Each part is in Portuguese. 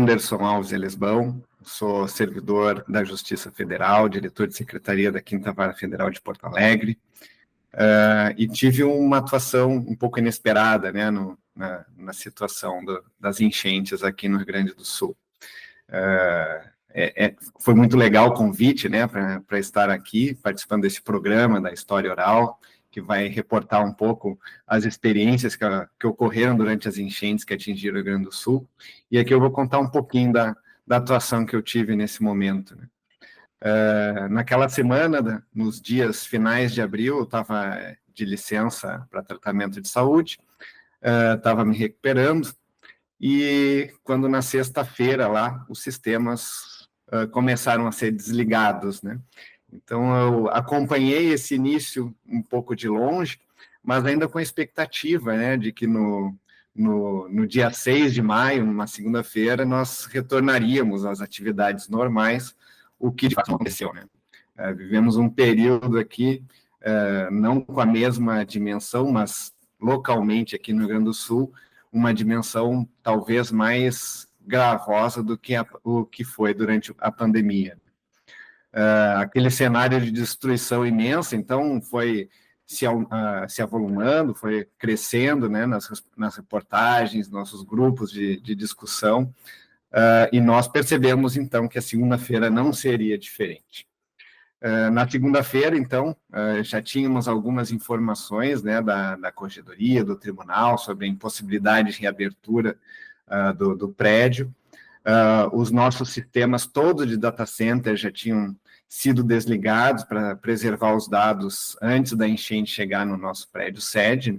Anderson Alves Elesbão, sou servidor da Justiça Federal, diretor de Secretaria da 5ª Vara Federal de Porto Alegre, e tive uma atuação um pouco inesperada, né, na situação das enchentes aqui no Rio Grande do Sul. Foi muito legal o convite, né, para estar aqui participando desse programa da História Oral, que vai reportar um pouco as experiências que ocorreram durante as enchentes que atingiram o Rio Grande do Sul. E aqui eu vou contar um pouquinho da atuação que eu tive nesse momento, né. Naquela semana, nos dias finais de abril, eu estava de licença para tratamento de saúde, estava me recuperando, e quando na sexta-feira lá, os sistemas começaram a ser desligados, né? Então, eu acompanhei esse início um pouco de longe, mas ainda com a expectativa, né, de que no dia 6 de maio, numa segunda-feira, nós retornaríamos às atividades normais, o que de fato aconteceu, né? Vivemos um período aqui, não com a mesma dimensão, mas localmente aqui no Rio Grande do Sul, uma dimensão talvez mais gravosa do que o que foi durante a pandemia. Aquele cenário de destruição imensa, então, foi se avolumando, foi crescendo, né, nas reportagens, nossos grupos de discussão, e nós percebemos, então, que a segunda-feira não seria diferente. Na segunda-feira, então, já tínhamos algumas informações, né, da Corregedoria, do Tribunal, sobre a impossibilidade de reabertura do prédio. Os nossos sistemas todos de data center já tinham sido desligados para preservar os dados antes da enchente chegar no nosso prédio sede.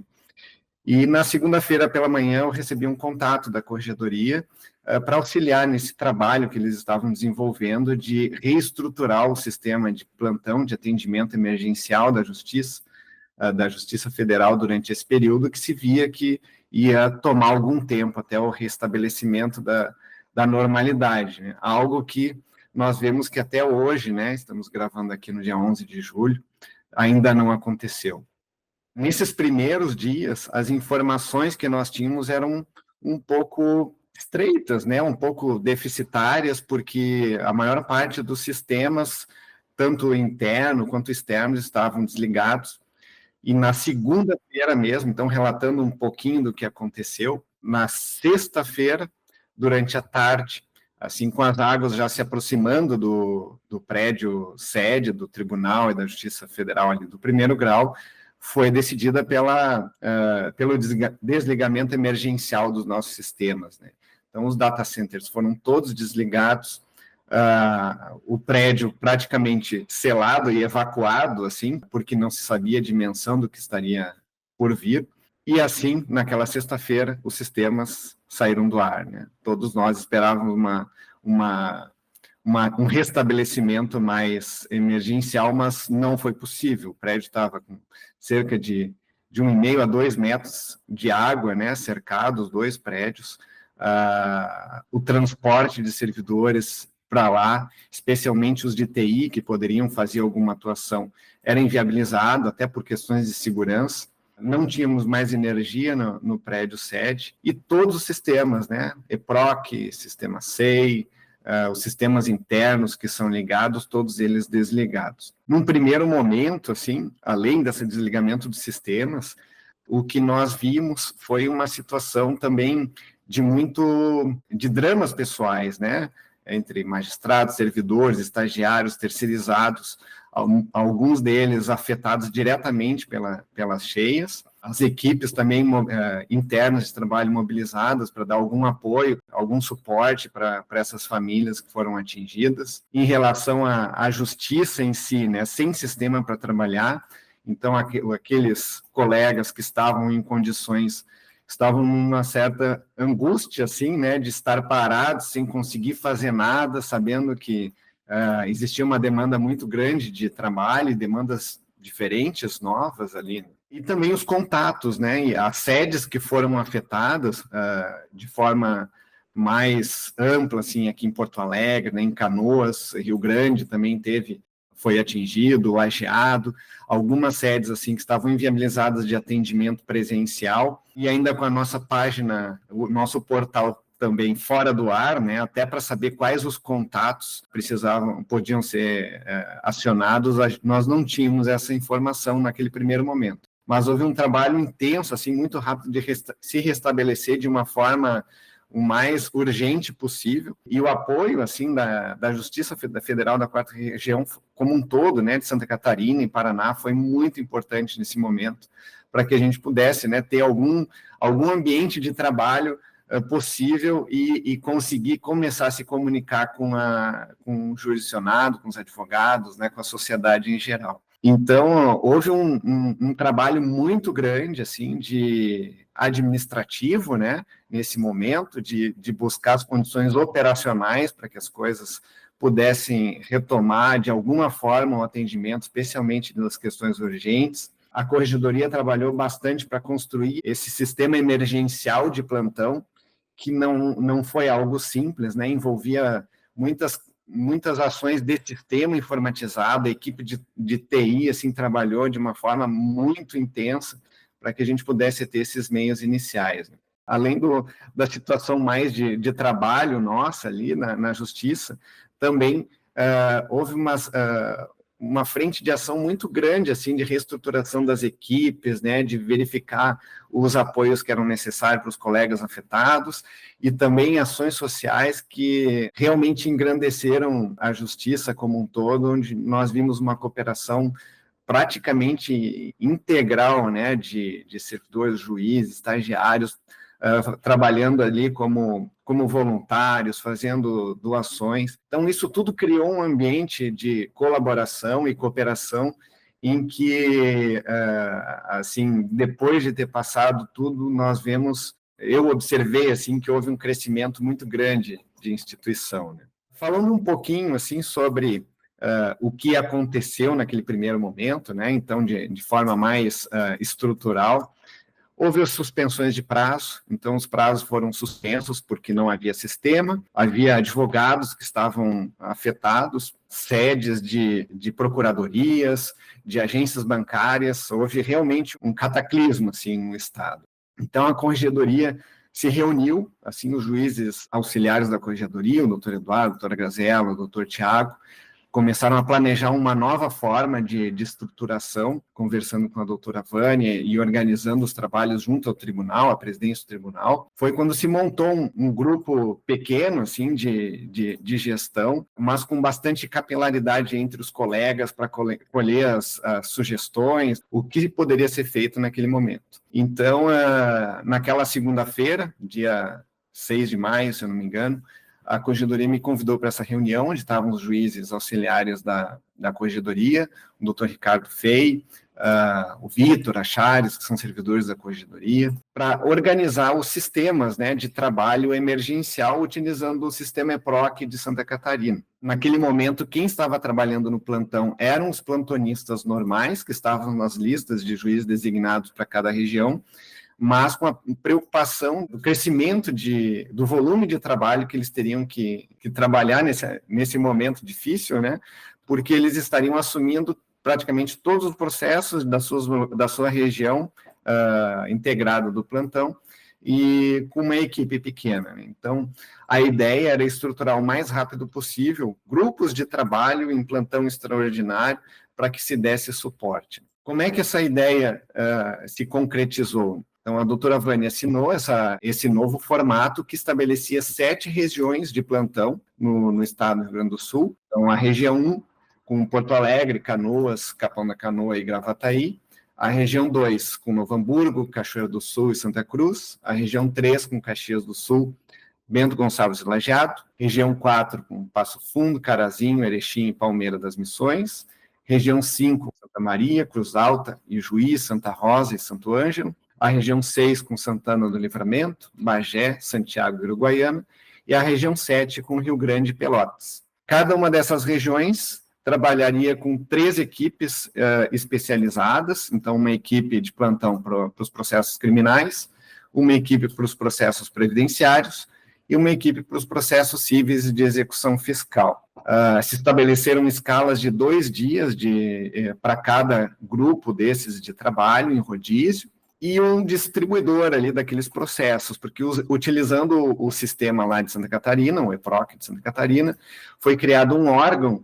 E na segunda-feira pela manhã eu recebi um contato da Corregedoria para auxiliar nesse trabalho que eles estavam desenvolvendo de reestruturar o sistema de plantão de atendimento emergencial da Justiça Federal durante esse período, que se via que ia tomar algum tempo até o restabelecimento da normalidade, né? Algo que nós vemos que até hoje, né, estamos gravando aqui no dia 11 de julho, ainda não aconteceu. Nesses primeiros dias, as informações que nós tínhamos eram um pouco estreitas, né, um pouco deficitárias, porque a maior parte dos sistemas, tanto interno quanto externos, estavam desligados. E na segunda-feira mesmo, então, relatando um pouquinho do que aconteceu, na sexta-feira, durante a tarde, assim, com as águas já se aproximando do prédio sede do Tribunal e da Justiça Federal ali do primeiro grau, foi decidida pelo desligamento emergencial dos nossos sistemas, né? Então, os data centers foram todos desligados, o prédio praticamente selado e evacuado, assim, porque não se sabia a dimensão do que estaria por vir, e assim, naquela sexta-feira, os sistemas saíram do ar, né? Todos nós esperávamos um restabelecimento mais emergencial, mas não foi possível. O prédio estava com cerca de 1,5 a 2 metros de água, né, cercados, 2 prédios. O transporte de servidores para lá, especialmente os de TI, que poderiam fazer alguma atuação, era inviabilizado, até por questões de segurança. Não tínhamos mais energia no prédio sede, e todos os sistemas, né, EPROC, sistema SEI, os sistemas internos que são ligados, todos eles desligados. Num primeiro momento, assim, além desse desligamento dos sistemas, o que nós vimos foi uma situação também de dramas pessoais, né, entre magistrados, servidores, estagiários, terceirizados, alguns deles afetados diretamente pelas cheias, as equipes também internas de trabalho mobilizadas para dar algum apoio, algum suporte para essas famílias que foram atingidas. Em relação à justiça em si, né, sem sistema para trabalhar, então aqueles colegas que estavam em condições, estavam numa certa angústia, assim, né, de estar parados, sem conseguir fazer nada, sabendo que existia uma demanda muito grande de trabalho, demandas diferentes, novas ali. E também os contatos, né, e as sedes que foram afetadas de forma mais ampla, assim, aqui em Porto Alegre, né, em Canoas, Rio Grande também foi atingido, lajeado, algumas sedes assim que estavam inviabilizadas de atendimento presencial, e ainda com a nossa página, o nosso portal também fora do ar, né, até para saber quais os contatos podiam ser acionados. Nós não tínhamos essa informação naquele primeiro momento. Mas houve um trabalho intenso, assim, muito rápido, de se restabelecer de uma forma o mais urgente possível, e o apoio, assim, da Justiça Federal da 4ª Região como um todo, né, de Santa Catarina e Paraná, foi muito importante nesse momento, para que a gente pudesse, né, ter algum ambiente de trabalho possível e conseguir começar a se comunicar com o jurisdicionado, com os advogados, né, com a sociedade em geral. Então, houve um trabalho muito grande, assim, de administrativo, né, nesse momento, de buscar as condições operacionais para que as coisas pudessem retomar, de alguma forma, o atendimento, especialmente nas questões urgentes. A Corregedoria trabalhou bastante para construir esse sistema emergencial de plantão, que não foi algo simples, né, envolvia muitas ações de sistema informatizado. A equipe de TI assim, trabalhou de uma forma muito intensa para que a gente pudesse ter esses meios iniciais. Além da situação mais de trabalho nossa ali na justiça, também houve uma frente de ação muito grande, assim, de reestruturação das equipes, né, de verificar os apoios que eram necessários para os colegas afetados, e também ações sociais que realmente engrandeceram a justiça como um todo, onde nós vimos uma cooperação praticamente integral, né, de servidores, juízes, estagiários, trabalhando ali como voluntários, fazendo doações. Então, isso tudo criou um ambiente de colaboração e cooperação em que, assim, depois de ter passado tudo, eu observei, assim, que houve um crescimento muito grande de instituição, né? Falando um pouquinho, assim, sobre o que aconteceu naquele primeiro momento, né? Então, de forma mais estrutural, houve as suspensões de prazo, então os prazos foram suspensos porque não havia sistema, havia advogados que estavam afetados, sedes de procuradorias, de agências bancárias, houve realmente um cataclismo assim, no Estado. Então a Corregedoria se reuniu, assim, os juízes auxiliares da Corregedoria, o doutor Eduardo, a doutora Grazela, o doutor Tiago, começaram a planejar uma nova forma de estruturação, conversando com a doutora Vânia e organizando os trabalhos junto ao tribunal, a presidência do tribunal. Foi quando se montou um grupo pequeno, assim, de gestão, mas com bastante capilaridade entre os colegas para colher as sugestões, o que poderia ser feito naquele momento. Então, naquela segunda-feira, dia 6 de maio, se eu não me engano, a Corregedoria me convidou para essa reunião, onde estavam os juízes auxiliares da Corregedoria, o doutor Ricardo Fei, o Vitor Achares, que são servidores da Corregedoria, para organizar os sistemas, né, de trabalho emergencial, utilizando o sistema EPROC de Santa Catarina. Naquele momento, quem estava trabalhando no plantão eram os plantonistas normais, que estavam nas listas de juízes designados para cada região, mas com a preocupação do crescimento do volume de trabalho que eles teriam que trabalhar nesse momento difícil, né? Porque eles estariam assumindo praticamente todos os processos da sua região integrada do plantão, e com uma equipe pequena. Então, a ideia era estruturar o mais rápido possível grupos de trabalho em plantão extraordinário para que se desse suporte. Como é que essa ideia se concretizou? Então, a doutora Vânia assinou esse novo formato que estabelecia 7 regiões de plantão no estado do Rio Grande do Sul. Então, a região 1, com Porto Alegre, Canoas, Capão da Canoa e Gravataí. A região 2, com Novo Hamburgo, Cachoeira do Sul e Santa Cruz. A região 3, com Caxias do Sul, Bento Gonçalves e Lajeado. Região 4, com Passo Fundo, Carazinho, Erechim e Palmeira das Missões. Região 5, Santa Maria, Cruz Alta, Ijuí, Santa Rosa e Santo Ângelo. A região 6, com Santana do Livramento, Bagé, Santiago e Uruguaiana. E a região 7, com Rio Grande e Pelotas. Cada uma dessas regiões trabalharia com 3 equipes especializadas, então uma equipe de plantão para os processos criminais, uma equipe para os processos previdenciários e uma equipe para os processos cíveis de execução fiscal. Se estabeleceram escalas de 2 dias para cada grupo desses de trabalho, em rodízio, e um distribuidor ali daqueles processos, porque utilizando o sistema lá de Santa Catarina, o EPROC de Santa Catarina, foi criado um órgão,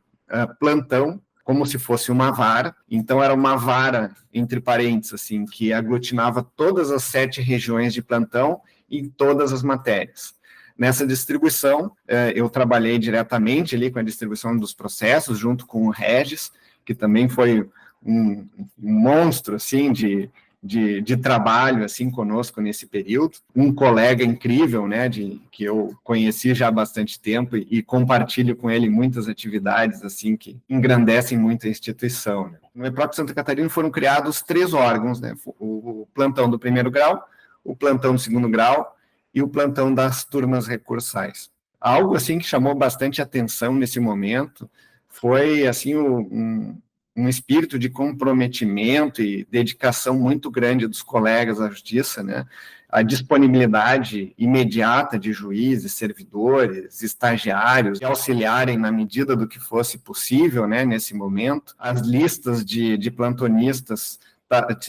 plantão, como se fosse uma vara. Então, era uma vara, entre parênteses, assim, que aglutinava todas as 7 regiões de plantão em todas as matérias. Nessa distribuição, eu trabalhei diretamente ali com a distribuição dos processos, junto com o Regis, que também foi um monstro, assim, de trabalho, assim, conosco nesse período. Um colega incrível, né, que eu conheci já há bastante tempo e compartilho com ele muitas atividades, assim, que engrandecem muito a instituição, né. No EPROC Santa Catarina foram criados 3 órgãos, né, o plantão do 1º grau, o plantão do 2º grau e o plantão das turmas recursais. Algo, assim, que chamou bastante atenção nesse momento foi, assim, um espírito de comprometimento e dedicação muito grande dos colegas à justiça, né? A disponibilidade imediata de juízes, servidores, estagiários, de auxiliarem na medida do que fosse possível, né, nesse momento. As listas de plantonistas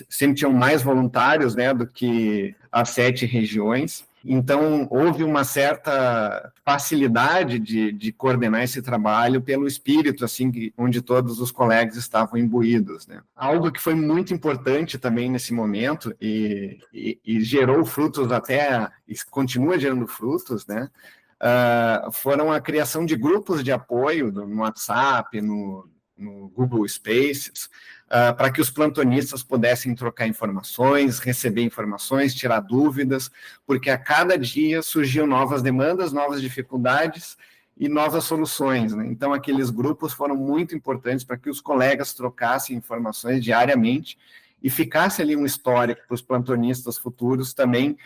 sempre tinham mais voluntários, né, do que as 7 regiões. Então, houve uma certa facilidade de coordenar esse trabalho pelo espírito, assim, onde todos os colegas estavam imbuídos, né? Algo que foi muito importante também nesse momento e gerou frutos até, e continua gerando frutos, né? Foram a criação de grupos de apoio no WhatsApp, no Google Spaces, para que os plantonistas pudessem trocar informações, receber informações, tirar dúvidas, porque a cada dia surgiam novas demandas, novas dificuldades e novas soluções, né? Então, aqueles grupos foram muito importantes para que os colegas trocassem informações diariamente e ficasse ali um histórico para os plantonistas futuros também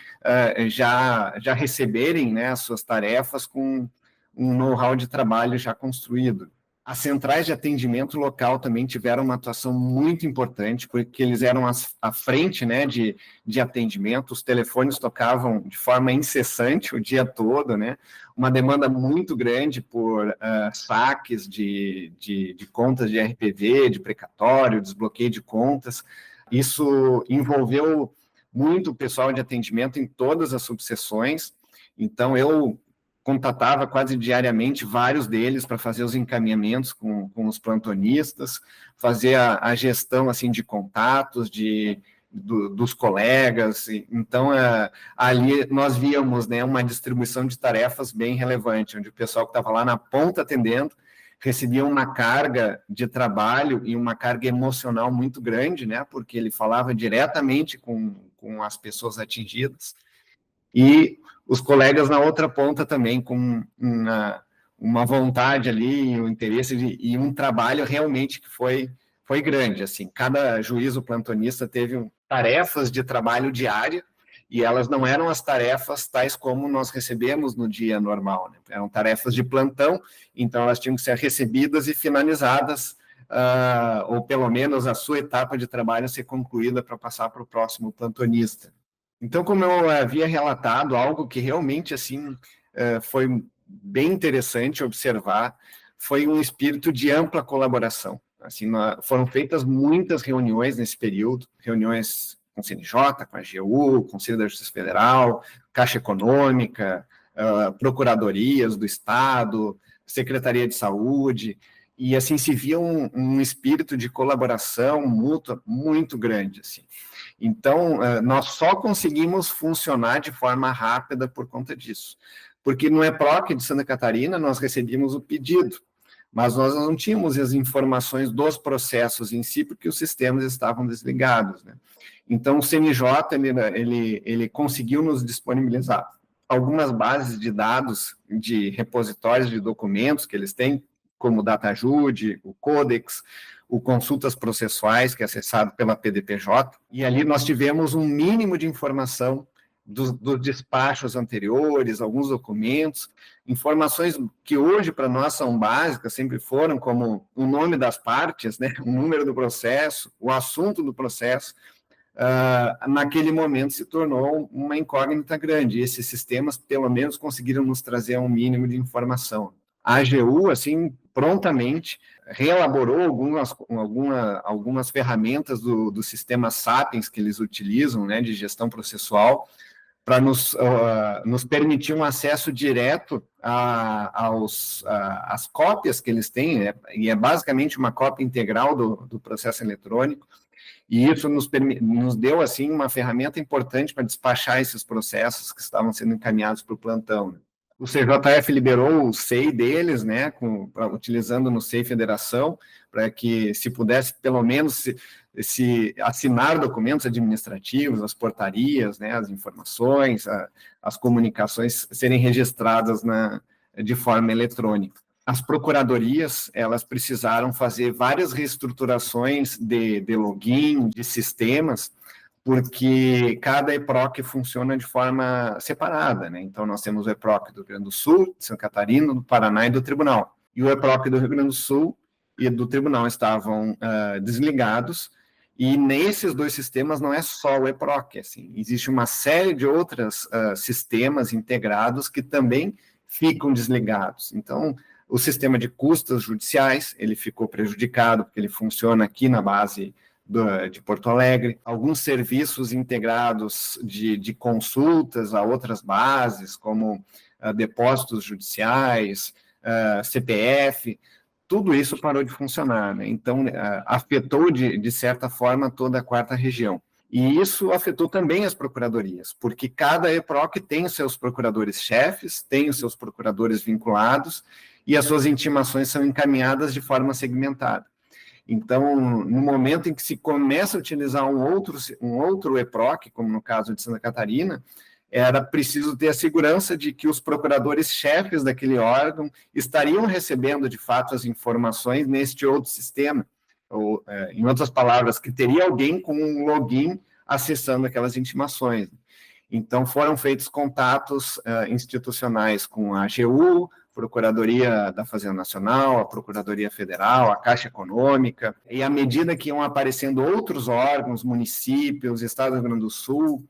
já receberem, né, as suas tarefas com um know-how de trabalho já construído. As centrais de atendimento local também tiveram uma atuação muito importante, porque eles eram à frente, né, de atendimento, os telefones tocavam de forma incessante o dia todo, né, uma demanda muito grande por saques de contas de RPV, de precatório, desbloqueio de contas. Isso envolveu muito o pessoal de atendimento em todas as subseções, então eu contatava quase diariamente vários deles para fazer os encaminhamentos com os plantonistas, fazer a gestão, assim, de contatos, dos colegas. Então, ali nós víamos, né, uma distribuição de tarefas bem relevante, onde o pessoal que estava lá na ponta atendendo recebia uma carga de trabalho e uma carga emocional muito grande, né, porque ele falava diretamente com as pessoas atingidas, e os colegas na outra ponta também com uma vontade ali, um interesse e um trabalho realmente que foi grande, assim. Cada juízo plantonista teve tarefas de trabalho diário e elas não eram as tarefas tais como nós recebemos no dia normal, né? Eram tarefas de plantão, então elas tinham que ser recebidas e finalizadas, ou pelo menos a sua etapa de trabalho ser concluída para passar para o próximo plantonista. Então, como eu havia relatado, algo que realmente, assim, foi bem interessante observar, foi um espírito de ampla colaboração. Assim, foram feitas muitas reuniões nesse período, reuniões com o CNJ, com a AGU, Conselho da Justiça Federal, Caixa Econômica, procuradorias do Estado, Secretaria de Saúde, e assim se via um espírito de colaboração mútua muito grande, assim. Então, nós só conseguimos funcionar de forma rápida por conta disso. Porque no EPROC de Santa Catarina, nós recebíamos o pedido, mas nós não tínhamos as informações dos processos em si, porque os sistemas estavam desligados, né? Então, o CNJ, ele conseguiu nos disponibilizar algumas bases de dados de repositórios de documentos que eles têm, como o DataJude, o Codex, o Consultas Processuais, que é acessado pela PDPJ, e ali nós tivemos um mínimo de informação dos despachos anteriores, alguns documentos, informações que hoje para nós são básicas, sempre foram, como o nome das partes, né, o número do processo, o assunto do processo, naquele momento se tornou uma incógnita grande, e esses sistemas, pelo menos, conseguiram nos trazer um mínimo de informação. A AGU, assim, prontamente reelaborou algumas ferramentas do sistema Sapiens que eles utilizam, né, de gestão processual, para nos permitir um acesso direto às cópias que eles têm, né, e é basicamente uma cópia integral do processo eletrônico, e isso nos deu, assim, uma ferramenta importante para despachar esses processos que estavam sendo encaminhados para o plantão, né. O CJF liberou o SEI deles, né, utilizando no SEI Federação, para que se pudesse, pelo menos, se assinar documentos administrativos, as portarias, né, as informações, as comunicações serem registradas de forma eletrônica. As procuradorias, elas precisaram fazer várias reestruturações de login, de sistemas, porque cada EPROC funciona de forma separada, né? Então, nós temos o EPROC do Rio Grande do Sul, de Santa Catarina, do Paraná e do Tribunal. E o EPROC do Rio Grande do Sul e do Tribunal estavam desligados, e nesses dois sistemas não é só o EPROC, assim, existe uma série de outros sistemas integrados que também ficam desligados. Então, o sistema de custas judiciais, ele ficou prejudicado, porque ele funciona aqui na base de Porto Alegre, alguns serviços integrados de consultas a outras bases, como depósitos judiciais, CPF, tudo isso parou de funcionar, né? Então, afetou, de certa forma, toda a quarta região. E isso afetou também as procuradorias, porque cada EPROC tem os seus procuradores-chefes, tem os seus procuradores vinculados, e as suas intimações são encaminhadas de forma segmentada. Então, no momento em que se começa a utilizar um outro EPROC, como no caso de Santa Catarina, era preciso ter a segurança de que os procuradores-chefes daquele órgão estariam recebendo, de fato, as informações neste outro sistema, ou, em outras palavras, que teria alguém com um login acessando aquelas intimações. Então, foram feitos contatos institucionais com a AGU, Procuradoria da Fazenda Nacional, a Procuradoria Federal, a Caixa Econômica, e à medida que iam aparecendo outros órgãos, municípios, Estado do Rio Grande do Sul,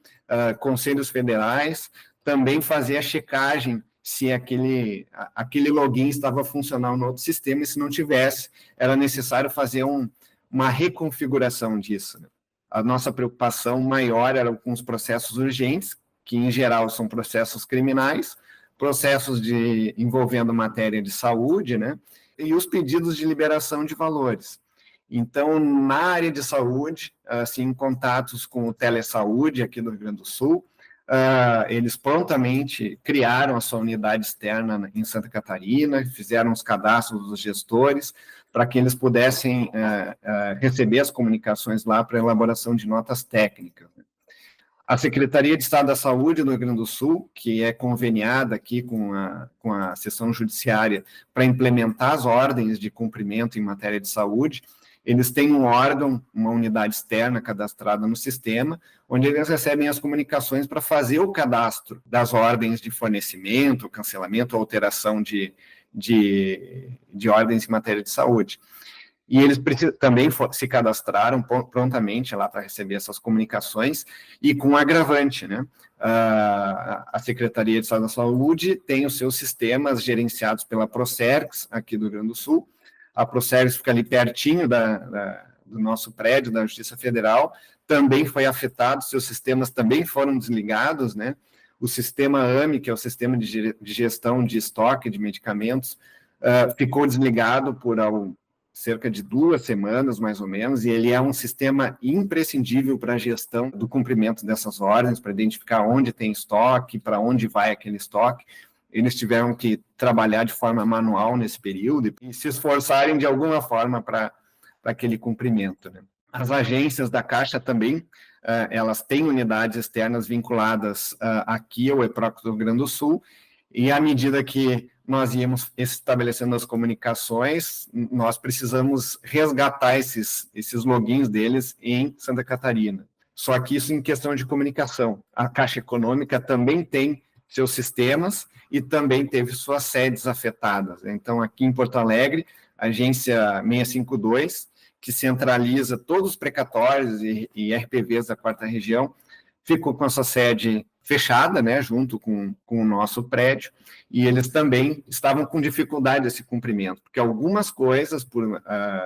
conselhos federais, também fazer a checagem se aquele login estava funcional no outro sistema, e se não tivesse, era necessário fazer uma reconfiguração disso, né? A nossa preocupação maior era com os processos urgentes, que em geral são processos criminais, processos envolvendo matéria de saúde, né, e os pedidos de liberação de valores. Então, na área de saúde, assim, em contatos com o Telesaúde aqui do Rio Grande do Sul, eles prontamente criaram a sua unidade externa em Santa Catarina, fizeram os cadastros dos gestores para que eles pudessem receber as comunicações lá para elaboração de notas técnicas. A Secretaria de Estado da Saúde do Rio Grande do Sul, que é conveniada aqui com a seção judiciária para implementar as ordens de cumprimento em matéria de saúde, eles têm um órgão, uma unidade externa cadastrada no sistema, onde eles recebem as comunicações para fazer o cadastro das ordens de fornecimento, cancelamento, alteração de ordens em matéria de saúde. E eles também se cadastraram prontamente lá para receber essas comunicações, e com um agravante, né? A Secretaria de Estado da Saúde tem os seus sistemas gerenciados pela Procergs, aqui do Rio Grande do Sul. A Procergs fica ali pertinho do nosso prédio, da Justiça Federal, também foi afetado, seus sistemas também foram desligados, né? O sistema AME, que é o sistema de gestão de estoque de medicamentos, ficou desligado por cerca de 2 semanas, mais ou menos, e ele é um sistema imprescindível para a gestão do cumprimento dessas ordens, para identificar onde tem estoque, para onde vai aquele estoque. Eles tiveram que trabalhar de forma manual nesse período e se esforçarem de alguma forma para aquele cumprimento, né? As agências da Caixa também, elas têm unidades externas vinculadas aqui ao EPROC do Rio Grande do Sul, e à medida que nós íamos estabelecendo as comunicações, nós precisamos resgatar esses logins deles em Santa Catarina. Só que isso em questão de comunicação. A Caixa Econômica também tem seus sistemas e também teve suas sedes afetadas. Então, aqui em Porto Alegre, a agência 652, que centraliza todos os precatórios e RPVs da quarta região, ficou com a sua sede fechada, né, junto com o nosso prédio, e eles também estavam com dificuldade desse cumprimento, porque algumas coisas, por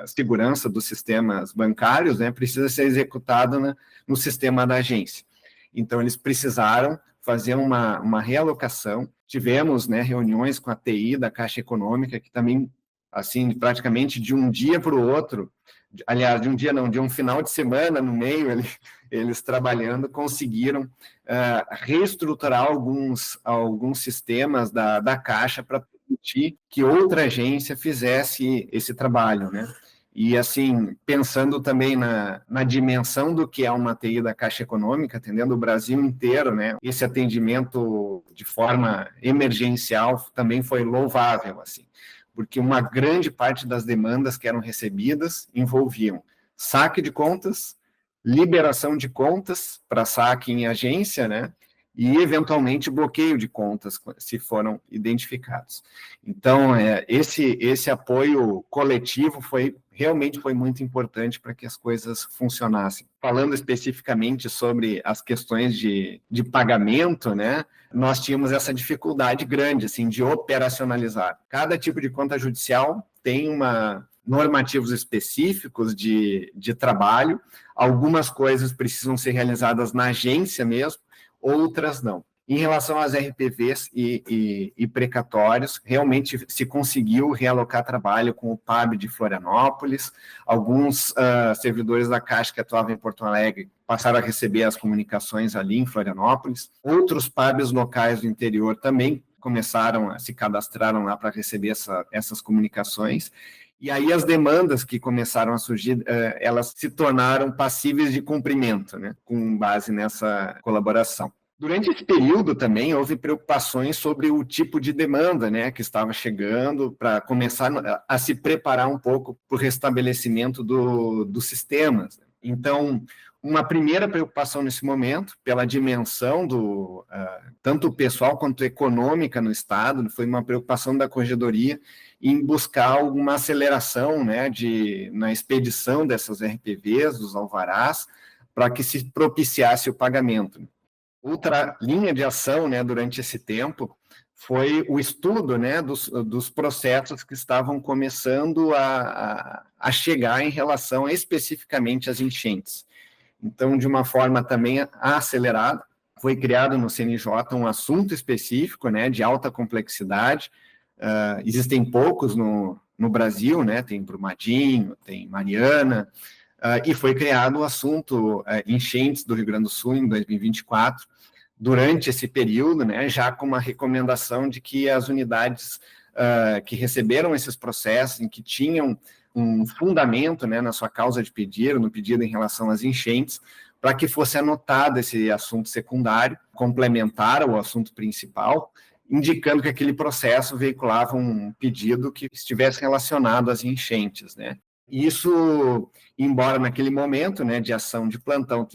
segurança dos sistemas bancários, né, precisa ser executada no sistema da agência. Então, eles precisaram fazer uma realocação. Tivemos, né, reuniões com a TI da Caixa Econômica, que também, assim, praticamente de um dia para o outro, aliás, de um dia não, de um final de semana no meio, eles trabalhando, conseguiram reestruturar alguns sistemas da Caixa para permitir que outra agência fizesse esse trabalho, né? E, assim, pensando também na dimensão do que é uma TI da Caixa Econômica, atendendo o Brasil inteiro, né? Esse atendimento de forma emergencial também foi louvável, assim, porque uma grande parte das demandas que eram recebidas envolviam saque de contas, liberação de contas para saque em agência, né? E, eventualmente, bloqueio de contas, se foram identificados. Então, esse apoio coletivo realmente foi muito importante para que as coisas funcionassem. Falando especificamente sobre as questões de pagamento, né, nós tínhamos essa dificuldade grande, assim, de operacionalizar. Cada tipo de conta judicial tem normativos específicos de trabalho, algumas coisas precisam ser realizadas na agência mesmo, outras não. Em relação às RPVs e precatórios, realmente se conseguiu realocar trabalho com o PAB de Florianópolis, alguns servidores da Caixa que atuavam em Porto Alegre passaram a receber as comunicações ali em Florianópolis, outros PABs locais do interior também se cadastraram lá para receber essas comunicações, e aí as demandas que começaram a surgir, elas se tornaram passíveis de cumprimento, né, com base nessa colaboração. Durante esse período também houve preocupações sobre o tipo de demanda, né, que estava chegando, para começar a se preparar um pouco para o restabelecimento dos sistemas. Então, uma primeira preocupação nesse momento, pela dimensão tanto pessoal quanto econômica no Estado, foi uma preocupação da Corregedoria em buscar alguma aceleração, né, na expedição dessas RPVs, dos alvarás, para que se propiciasse o pagamento. Outra linha de ação, né, durante esse tempo foi o estudo, né, dos processos que estavam começando a chegar em relação especificamente às enchentes. Então, de uma forma também acelerada, foi criado no CNJ um assunto específico, né, de alta complexidade. Existem poucos no Brasil, né, tem Brumadinho, tem Mariana, e foi criado o assunto enchentes do Rio Grande do Sul em 2024, durante esse período, né, já com uma recomendação de que as unidades que receberam esses processos, em que tinham um fundamento, né, na sua causa de pedido, no pedido em relação às enchentes, para que fosse anotado esse assunto secundário, complementar ao assunto principal, indicando que aquele processo veiculava um pedido que estivesse relacionado às enchentes, né. Isso, embora naquele momento, né, de ação de plantão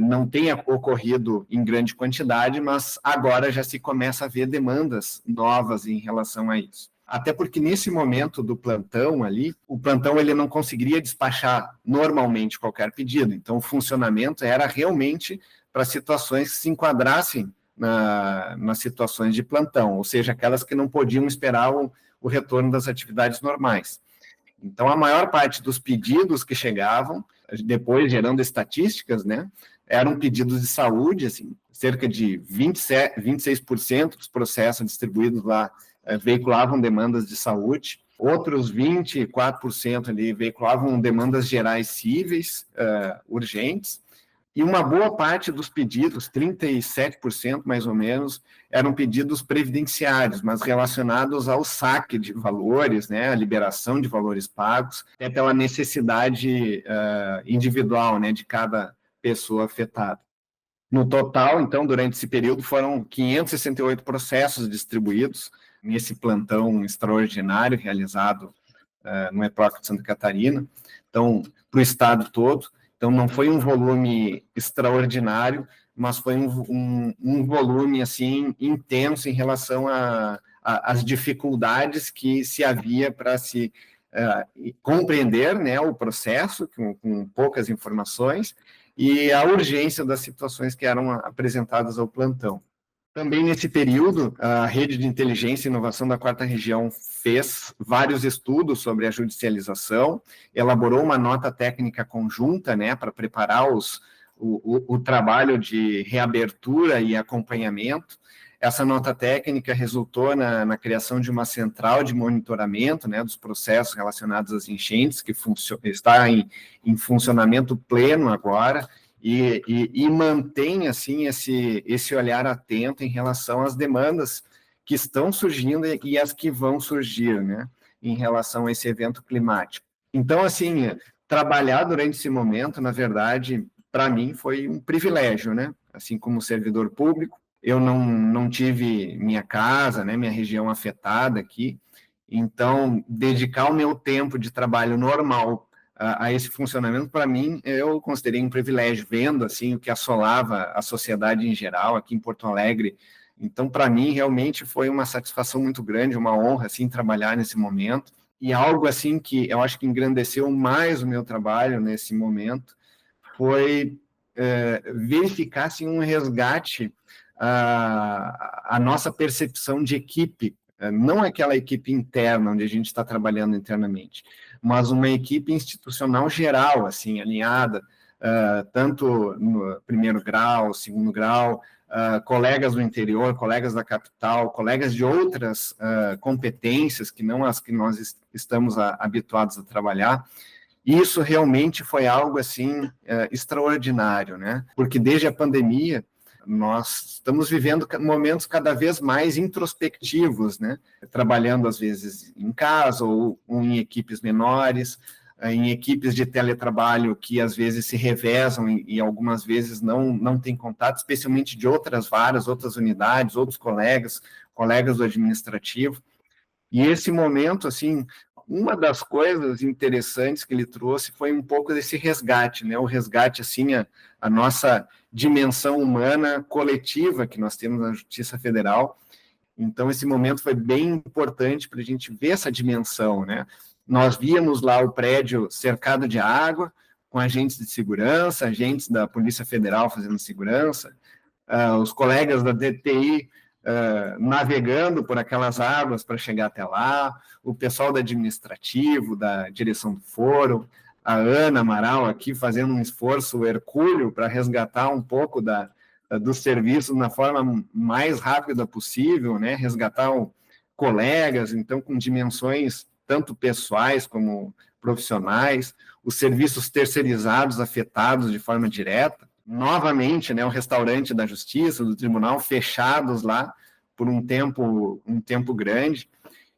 não tenha ocorrido em grande quantidade, mas agora já se começa a ver demandas novas em relação a isso. Até porque nesse momento do plantão ali, o plantão ele não conseguiria despachar normalmente qualquer pedido, então o funcionamento era realmente para situações que se enquadrassem nas situações de plantão, ou seja, aquelas que não podiam esperar o retorno das atividades normais. Então, a maior parte dos pedidos que chegavam, depois gerando estatísticas, né, eram pedidos de saúde, assim, cerca de 26% dos processos distribuídos lá veiculavam demandas de saúde, outros 24% ali veiculavam demandas gerais cíveis, urgentes, e uma boa parte dos pedidos, 37% mais ou menos, eram pedidos previdenciários, mas relacionados ao saque de valores, né, a liberação de valores pagos, até pela necessidade individual, né, de cada pessoa afetada. No total, então, durante esse período, foram 568 processos distribuídos nesse plantão extraordinário realizado no EPROC de Santa Catarina, então, para o estado todo. Então, não foi um volume extraordinário, mas foi um volume, assim, intenso em relação às dificuldades que se havia para se compreender, né, o processo, com poucas informações, e a urgência das situações que eram apresentadas ao plantão. Também nesse período, a Rede de Inteligência e Inovação da 4ª Região fez vários estudos sobre a judicialização, elaborou uma nota técnica conjunta, né, para preparar o trabalho de reabertura e acompanhamento. Essa nota técnica resultou na criação de uma central de monitoramento, né, dos processos relacionados às enchentes, que está em funcionamento pleno agora, e mantém, assim, esse olhar atento em relação às demandas que estão surgindo e as que vão surgir, né, em relação a esse evento climático. Então, assim, trabalhar durante esse momento, na verdade, para mim foi um privilégio, né, assim como servidor público. Eu não tive minha casa, né, minha região afetada aqui, então dedicar o meu tempo de trabalho normal a esse funcionamento, para mim, eu considerei um privilégio, vendo assim o que assolava a sociedade em geral aqui em Porto Alegre. Então, para mim, realmente foi uma satisfação muito grande, uma honra assim trabalhar nesse momento, e algo assim que eu acho que engrandeceu mais o meu trabalho nesse momento foi verificar assim, um resgate a nossa percepção de equipe, não aquela equipe interna onde a gente está trabalhando internamente, mas uma equipe institucional geral, assim, alinhada, tanto no primeiro grau, segundo grau, colegas do interior, colegas da capital, colegas de outras competências que não as que nós estamos habituados a trabalhar. Isso realmente foi algo assim extraordinário, né? Porque desde a pandemia nós estamos vivendo momentos cada vez mais introspectivos, né? Trabalhando às vezes em casa ou em equipes menores, em equipes de teletrabalho que às vezes se revezam e algumas vezes não têm contato, especialmente de outras varas, outras unidades, outros colegas do administrativo. E esse momento, assim, uma das coisas interessantes que ele trouxe foi um pouco desse resgate, né? O resgate, assim, a nossa dimensão humana coletiva que nós temos na Justiça Federal. Então, esse momento foi bem importante para a gente ver essa dimensão, né? Nós víamos lá o prédio cercado de água, com agentes de segurança, agentes da Polícia Federal fazendo segurança, os colegas da DTI navegando por aquelas águas para chegar até lá, o pessoal do administrativo, da direção do foro, a Ana Amaral aqui fazendo um esforço hercúleo para resgatar um pouco dos serviços na forma mais rápida possível, né? Resgatar colegas, então, com dimensões tanto pessoais como profissionais, os serviços terceirizados afetados de forma direta. Novamente, né, o restaurante da Justiça, do Tribunal, fechados lá por um tempo grande.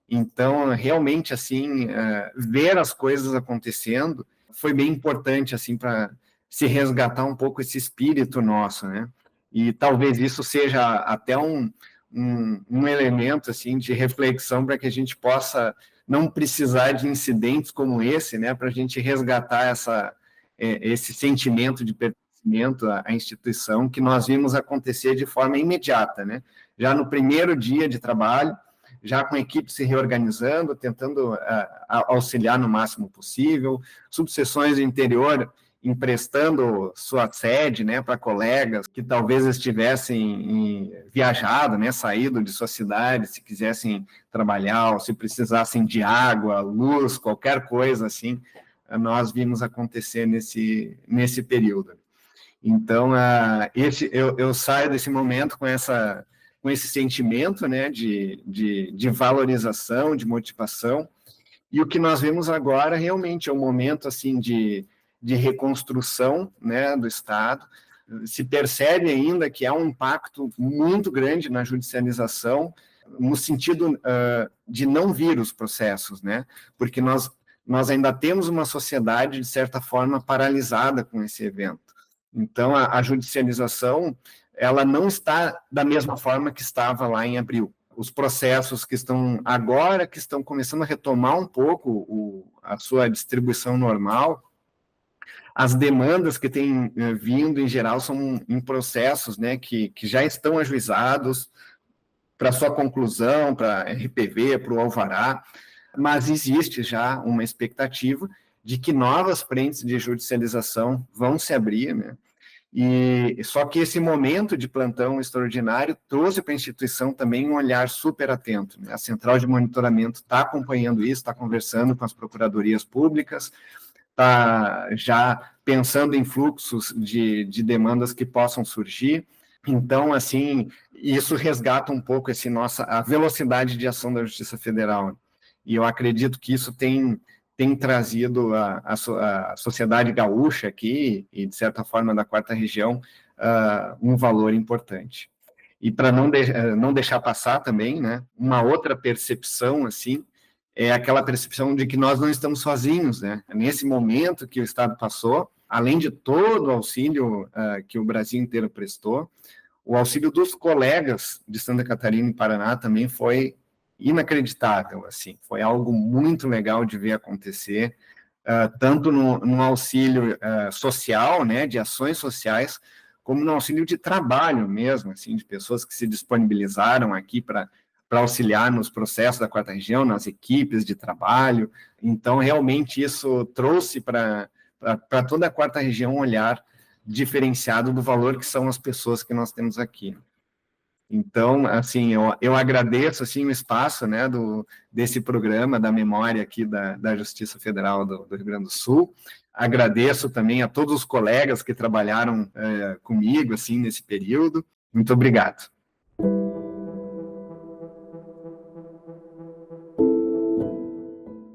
Então, realmente, assim, ver as coisas acontecendo foi bem importante, assim, para se resgatar um pouco esse espírito nosso, né? E talvez isso seja até um elemento, assim, de reflexão para que a gente possa não precisar de incidentes como esse, né, para a gente resgatar esse sentimento de pertencimento à instituição que nós vimos acontecer de forma imediata, né? Já no primeiro dia de trabalho, já com a equipe se reorganizando, tentando auxiliar no máximo possível, subseções do interior emprestando sua sede, né, para colegas que talvez estivessem viajado, né, saído de sua cidade, se quisessem trabalhar, ou se precisassem de água, luz, qualquer coisa assim, nós vimos acontecer nesse período. Então, eu saio desse momento com esse sentimento, né, de valorização, de motivação, e o que nós vemos agora realmente é um momento assim de reconstrução, né, do Estado. Se percebe ainda que há um impacto muito grande na judicialização, no sentido de não vir os processos, né, porque nós ainda temos uma sociedade, de certa forma, paralisada com esse evento. Então, a judicialização, ela não está da mesma forma que estava lá em abril. Os processos que estão agora, que estão começando a retomar um pouco a sua distribuição normal, as demandas que têm vindo, em geral, são em processos, né, que já estão ajuizados para sua conclusão, para RPV, para o alvará, mas existe já uma expectativa de que novas frentes de judicialização vão se abrir, né? E só que esse momento de plantão extraordinário trouxe para a instituição também um olhar super atento, né? A central de monitoramento está acompanhando isso, está conversando com as procuradorias públicas, está já pensando em fluxos de demandas que possam surgir. Então, assim, isso resgata um pouco a velocidade de ação da Justiça Federal. E eu acredito que isso tem trazido a sociedade gaúcha aqui, e de certa forma da quarta região, um valor importante. E para não deixar passar também, né, uma outra percepção, assim, é aquela percepção de que nós não estamos sozinhos, né? Nesse momento que o Estado passou, além de todo o auxílio que o Brasil inteiro prestou, o auxílio dos colegas de Santa Catarina e Paraná também foi inacreditável, assim, foi algo muito legal de ver acontecer, tanto no auxílio social, né, de ações sociais, como no auxílio de trabalho mesmo, assim, de pessoas que se disponibilizaram aqui para auxiliar nos processos da quarta região, nas equipes de trabalho. Então, realmente, isso trouxe para toda a quarta região um olhar diferenciado do valor que são as pessoas que nós temos aqui. Então, assim, eu agradeço, assim, o espaço, né, desse programa da memória aqui da Justiça Federal do Rio Grande do Sul. Agradeço também a todos os colegas que trabalharam comigo, assim, nesse período. Muito obrigado.